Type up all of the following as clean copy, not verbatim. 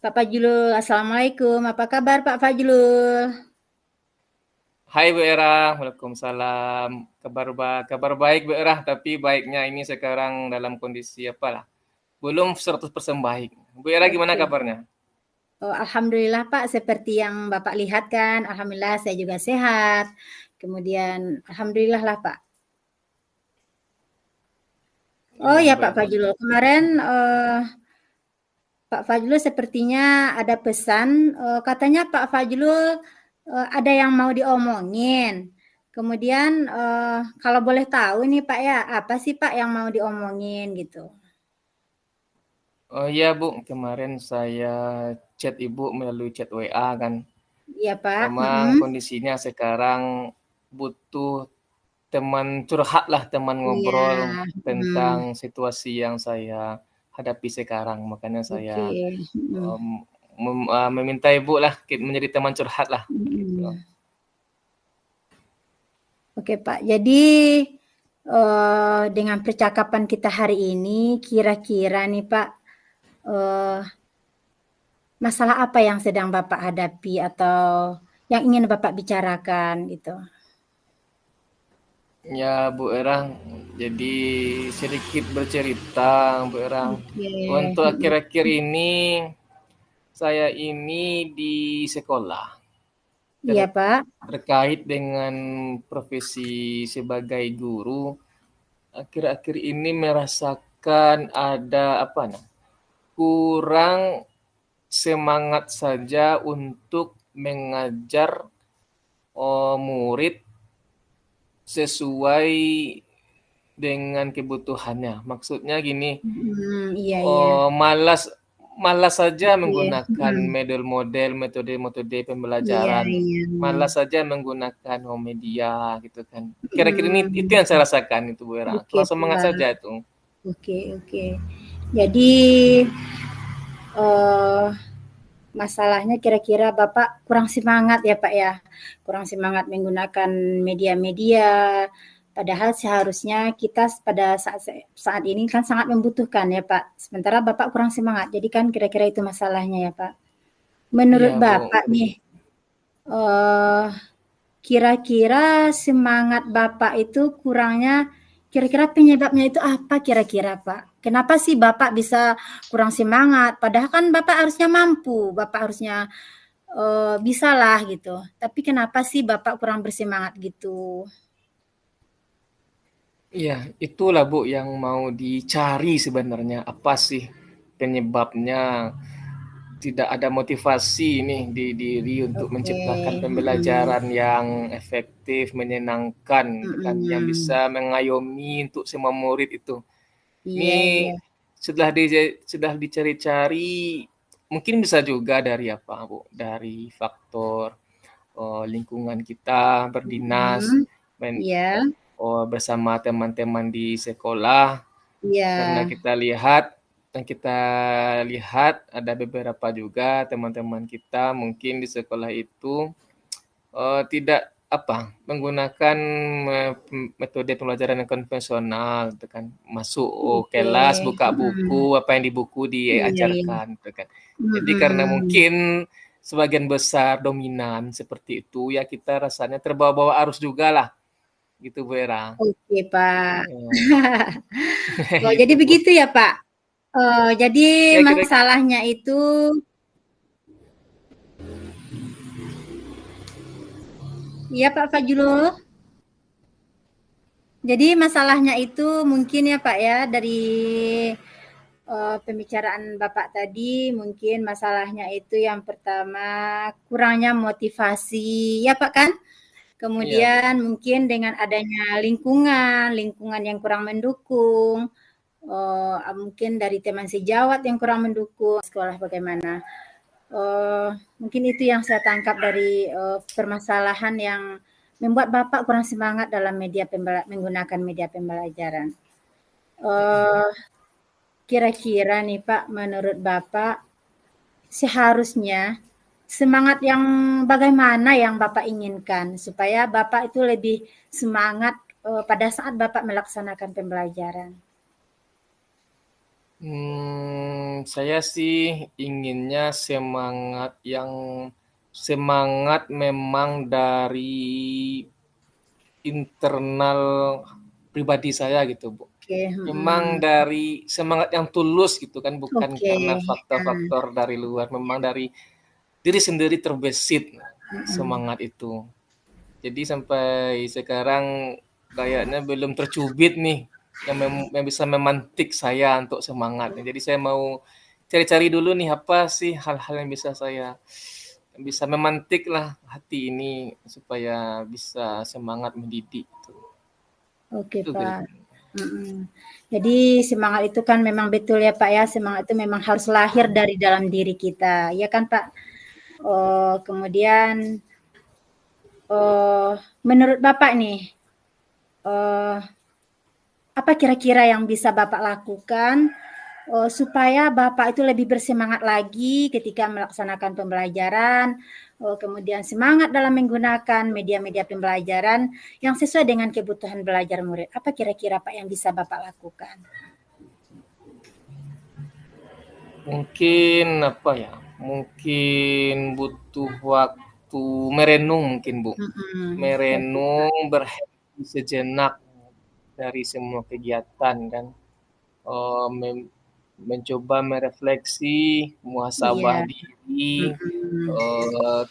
Pak Fajrul, Assalamualaikum. Apa kabar Pak Fajrul? Hai Bu Era, Waalaikumsalam. Kabar baik Bu Era, tapi baiknya ini sekarang dalam kondisi apalah. Belum 100% baik. Bu Era gimana Oke. kabarnya? Oh, alhamdulillah Pak, seperti yang Bapak lihat kan, alhamdulillah saya juga sehat. Kemudian alhamdulillah lah Pak. Oh Iya, ya Pak baik. Fajrul, kemarin Pak Fajrul sepertinya ada pesan, katanya Pak Fajrul ada yang mau diomongin. Kemudian kalau boleh tahu nih Pak ya, apa sih Pak yang mau diomongin gitu? Oh iya Bu, kemarin saya chat Ibu melalui chat WA kan. Iya Pak. Memang kondisinya sekarang butuh teman curhat lah, teman Iya. ngobrol tentang Mhm. situasi yang saya hadapi sekarang. Makanya saya Oke. Mhm. em, meminta Ibu lah menjadi teman curhat lah. Gitu. Mhm. Oke Pak, jadi dengan percakapan kita hari ini, kira-kira nih Pak, eh, masalah apa yang sedang Bapak hadapi atau yang ingin Bapak bicarakan gitu? Ya, Bu Erang, jadi sedikit bercerita, Bu Erang. Oke. Untuk Mhm. akhir-akhir ini, saya ini di sekolah Iya Pak. terkait dengan profesi sebagai guru. Akhir-akhir ini merasakan ada apa nah, kurang semangat saja untuk mengajar murid sesuai dengan kebutuhannya. Maksudnya gini, Iya iya. malas malas saja Oke. menggunakan Mhm. model-model, metode-metode Iya pembelajaran. iya. Malas saja menggunakan home media gitu kan. Kira-kira ini itu Mhm. yang saya rasakan itu Bu Era. Oke Kurang semangat Pak. saja itu. Oke oke. Jadi eh masalahnya kira-kira Bapak kurang semangat ya Pak ya, kurang semangat menggunakan media-media, padahal seharusnya kita pada saat ini kan sangat membutuhkan ya Pak, sementara Bapak kurang semangat, jadi kan kira-kira itu masalahnya ya Pak. Menurut Iya Bu. Bapak nih, eh kira-kira semangat Bapak itu kurangnya, kira-kira penyebabnya itu apa kira-kira Pak? Kenapa sih Bapak bisa kurang semangat? Padahal kan Bapak harusnya mampu, Bapak harusnya bisalah gitu. Tapi kenapa sih Bapak kurang bersemangat gitu? Iya, itulah Bu yang mau dicari sebenarnya. Apa sih penyebabnya? Tidak ada motivasi nih di diri untuk Oke, menciptakan mhm, pembelajaran yang efektif, menyenangkan gitu kan, yang mhm. bisa mengayomi untuk semua murid itu. Iya Ini iya. sudah dicari-cari, mungkin bisa juga dari apa Bu, dari faktor lingkungan kita berdinas, Mhm. Iya bersama teman-teman di sekolah. Karena iya. kita lihat ada beberapa juga teman-teman kita mungkin di sekolah itu tidak apa menggunakan metode pembelajaran yang konvensional, gitu kan. Masuk Oke, kelas, buka mhm. buku, apa yang di buku Iya iya. diajarkan, gitu kan. Jadi karena Mhm. mungkin sebagian besar dominan seperti itu, ya kita rasanya terbawa-bawa arus juga lah, gitu Bu Era. Oke, Pak. Ya, Oh, jadi gitu Bu. begitu ya, Pak? Jadi Ya kira masalahnya itu iya, Pak Fajrul? Jadi masalahnya itu mungkin ya Pak ya dari pembicaraan Bapak tadi mungkin masalahnya itu yang pertama kurangnya motivasi ya Pak kan? iya Bu. Kemudian mungkin dengan adanya lingkungan yang kurang mendukung, mungkin dari teman sejawat yang kurang mendukung, sekolah bagaimana. Mungkin itu yang saya tangkap dari permasalahan yang membuat Bapak kurang semangat dalam menggunakan media pembelajaran. Eh, Kira-kira nih Pak, menurut Bapak seharusnya semangat yang bagaimana yang Bapak inginkan supaya Bapak itu lebih semangat pada saat Bapak melaksanakan pembelajaran? Saya sih inginnya semangat memang dari internal pribadi saya gitu, Bu. Oke, Memang dari semangat yang tulus gitu kan, bukan oke, karena faktor-faktor dari luar, memang dari diri sendiri terbesit semangat itu. Jadi sampai sekarang kayaknya belum tercubit nih yang bisa memantik saya untuk semangat. Jadi saya mau cari-cari dulu nih apa sih hal-hal yang bisa memantik lah hati ini supaya bisa semangat mendidik. oke Itu Pak. kira-kira. Jadi semangat itu kan memang betul ya Pak ya, semangat itu memang harus lahir dari dalam diri kita, ya kan Pak? Kemudian menurut Bapak nih, apa kira-kira yang bisa Bapak lakukan supaya Bapak itu lebih bersemangat lagi ketika melaksanakan pembelajaran, kemudian semangat dalam menggunakan media-media pembelajaran yang sesuai dengan kebutuhan belajar murid. Apa kira-kira Pak yang bisa Bapak lakukan? Mungkin apa ya? Mungkin butuh waktu merenung mungkin, Bu. Merenung, berhenti sejenak dari semua kegiatan kan. Mencoba merefleksi, muhasabah Iya, diri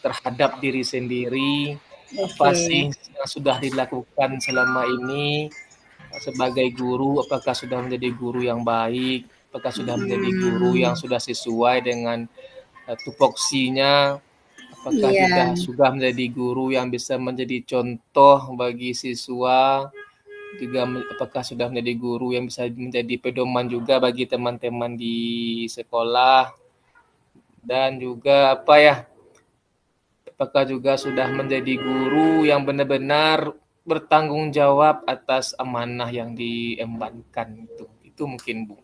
terhadap diri sendiri. Apa oke. sih yang sudah dilakukan selama ini sebagai guru? Apakah sudah menjadi guru yang baik? Apakah sudah menjadi guru yang sudah sesuai dengan tupoksinya? Apakah Iya, sudah menjadi guru yang bisa menjadi contoh bagi siswa? Juga apakah sudah menjadi guru yang bisa menjadi pedoman juga bagi teman-teman di sekolah, dan juga apakah juga sudah menjadi guru yang benar-benar bertanggung jawab atas amanah yang diembankan itu mungkin, Bu.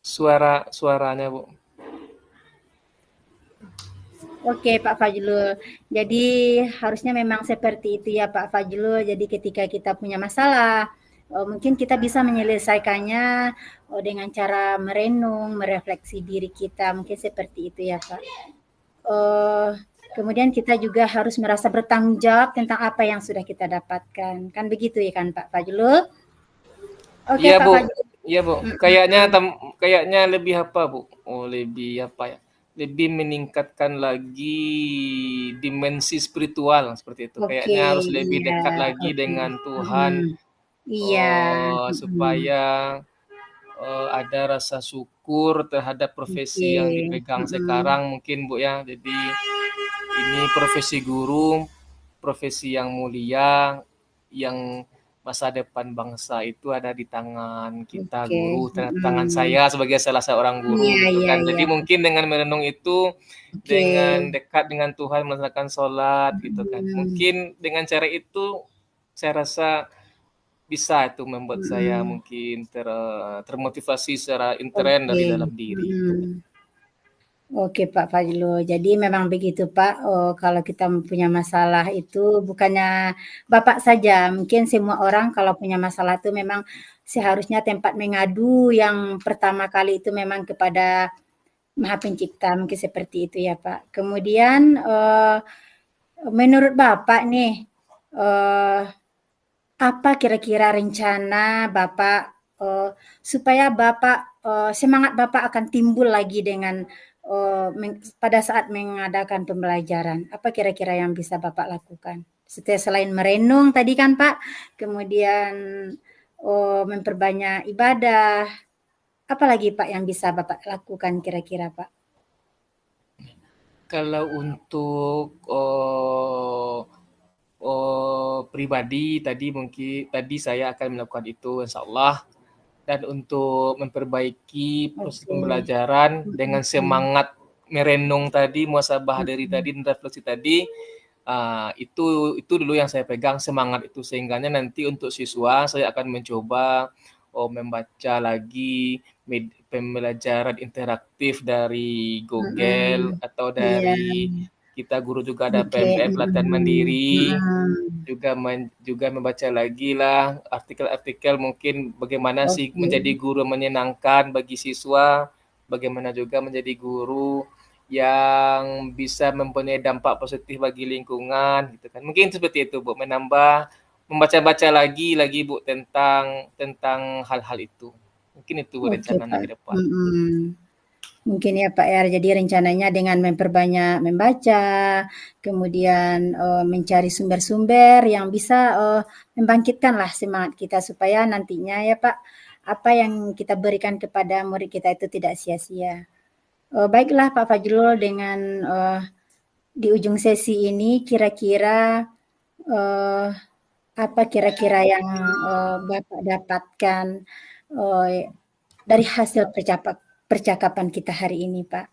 Suaranya, Bu. oke Pak Fajrul. Jadi harusnya memang seperti itu ya Pak Fajrul. Jadi ketika kita punya masalah, mungkin kita bisa menyelesaikannya dengan cara merenung, merefleksi diri kita. Mungkin seperti itu ya Pak. Kemudian kita juga harus merasa bertanggung jawab tentang apa yang sudah kita dapatkan. Kan begitu ya kan Pak Fajrul? Oke Iya, Pak Bu. Fajrul. Iya, Bu. Kayaknya lebih apa, Bu? Lebih apa ya? Lebih meningkatkan lagi dimensi spiritual seperti itu. Oke, Kayaknya harus lebih iya, dekat lagi oke. dengan Tuhan Iya, supaya ada rasa syukur terhadap oke, profesi yang dipegang sekarang mungkin, Bu, ya. Jadi ini profesi guru, profesi yang mulia, yang masa depan bangsa itu ada di tangan kita oke, guru, tangan saya sebagai salah seorang guru iya gitu iya kan. iya, Jadi mungkin dengan merenung itu, oke, dengan dekat dengan Tuhan, melaksanakan sholat gitu kan. Mungkin dengan cara itu saya rasa bisa itu membuat saya mungkin termotivasi secara intern oke, dari dalam diri. oke Pak Fajrul. Jadi memang begitu Pak, kalau kita punya masalah itu bukannya Bapak saja, mungkin semua orang kalau punya masalah itu memang seharusnya tempat mengadu yang pertama kali itu memang kepada Maha Pencipta, mungkin seperti itu ya Pak. Kemudian, menurut Bapak nih, eee apa kira-kira rencana Bapak, supaya Bapak, semangat Bapak akan timbul lagi dengan, pada saat mengadakan pembelajaran? Apa kira-kira yang bisa Bapak lakukan? Selain merenung tadi kan Pak, kemudian, memperbanyak ibadah, apalagi Pak yang bisa Bapak lakukan kira-kira Pak? Kalau untuk pribadi tadi saya akan melakukan itu insyaallah, dan untuk memperbaiki proses Oke, pembelajaran dengan mhm, semangat merenung tadi, muhasabah diri mhm, tadi, dan refleksi tadi, itu dulu yang saya pegang semangat itu, sehingganya nanti untuk siswa saya akan mencoba membaca lagi pembelajaran interaktif dari Google mhm, atau iya, dari Kita guru juga ada Oke. PMBM pelatihan mandiri, Mm. juga membaca lagi lah artikel-artikel mungkin bagaimana sih Oke. menjadi guru menyenangkan bagi siswa, bagaimana juga menjadi guru yang bisa mempunyai dampak positif bagi lingkungan gitu kan. Mungkin seperti itu Bu, membaca-baca lagi Bu tentang hal-hal itu. Mungkin itu Oke, rencananya Pak. ke depan. Mm. Mungkin ya Pak ya, jadi rencananya dengan memperbanyak membaca, kemudian mencari sumber-sumber yang bisa membangkitkanlah semangat kita supaya nantinya ya Pak, apa yang kita berikan kepada murid kita itu tidak sia-sia. Baiklah Pak Fajrul, dengan di ujung sesi ini kira-kira eh, apa kira-kira yang Bapak dapatkan eh, dari hasil percakapan kita hari ini, Pak?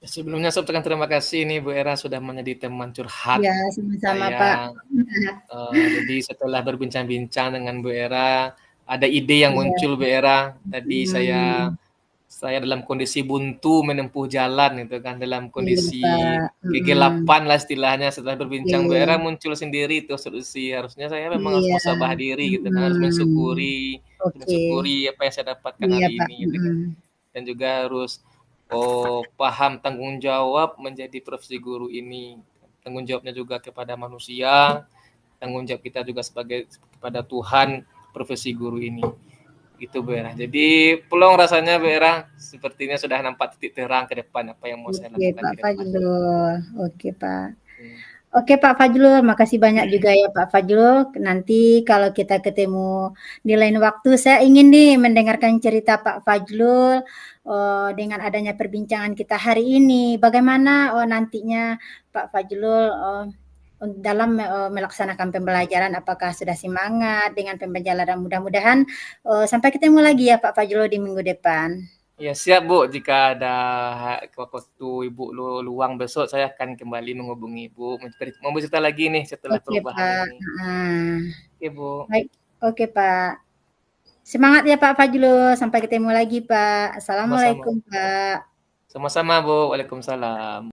Sebelumnya saya ucapkan terima kasih nih Bu Era sudah menjadi teman curhat Ya, sama-sama, Pak. saya. Jadi setelah berbincang-bincang dengan Bu Era, ada ide yang Iya, muncul Bu Era. Tadi saya hmm, saya dalam kondisi buntu menempuh jalan gitu kan, dalam iya, kondisi Pak. kegelapan lah istilahnya. Setelah berbincang Bu Iya, Era muncul sendiri tuh solusi. Harusnya saya memang harus iya, muhasabah diri gitu kan, hmm, oke, mensyukuri apa yang saya dapatkan iya, hari Pak. ini gitu kan. Dan juga harus paham tanggung jawab menjadi profesi guru ini. Tanggung jawabnya juga kepada manusia, tanggung jawab kita juga sebagai kepada Tuhan profesi guru ini. Itu Bu Era. Jadi pelong rasanya Bu Era, sepertinya sudah nampak titik terang ke depan apa yang mau saya Oke, lakukan Pak ke depan. Fajrul. Oke, Pak. Hmm. Oke Pak Fajrul, makasih banyak juga ya Pak Fajrul. Nanti kalau kita ketemu di lain waktu, saya ingin nih mendengarkan cerita Pak Fajrul dengan adanya perbincangan kita hari ini. Bagaimana nantinya Pak Fajrul dalam melaksanakan pembelajaran, apakah sudah semangat dengan pembelajaran? Mudah-mudahan sampai ketemu lagi ya Pak Fajrul di minggu depan. Ya siap Bu, jika ada waktu Ibu luang besok saya akan kembali menghubungi Ibu mau bercerita lagi nih setelah Oke perubahan Pak. ini. Nah, Oke Bu. baik. Oke Pak. Semangat ya Pak Fajrul, sampai ketemu lagi Pak. Sama-sama. Assalamualaikum Pak. Sama-sama Bu. Waalaikumsalam.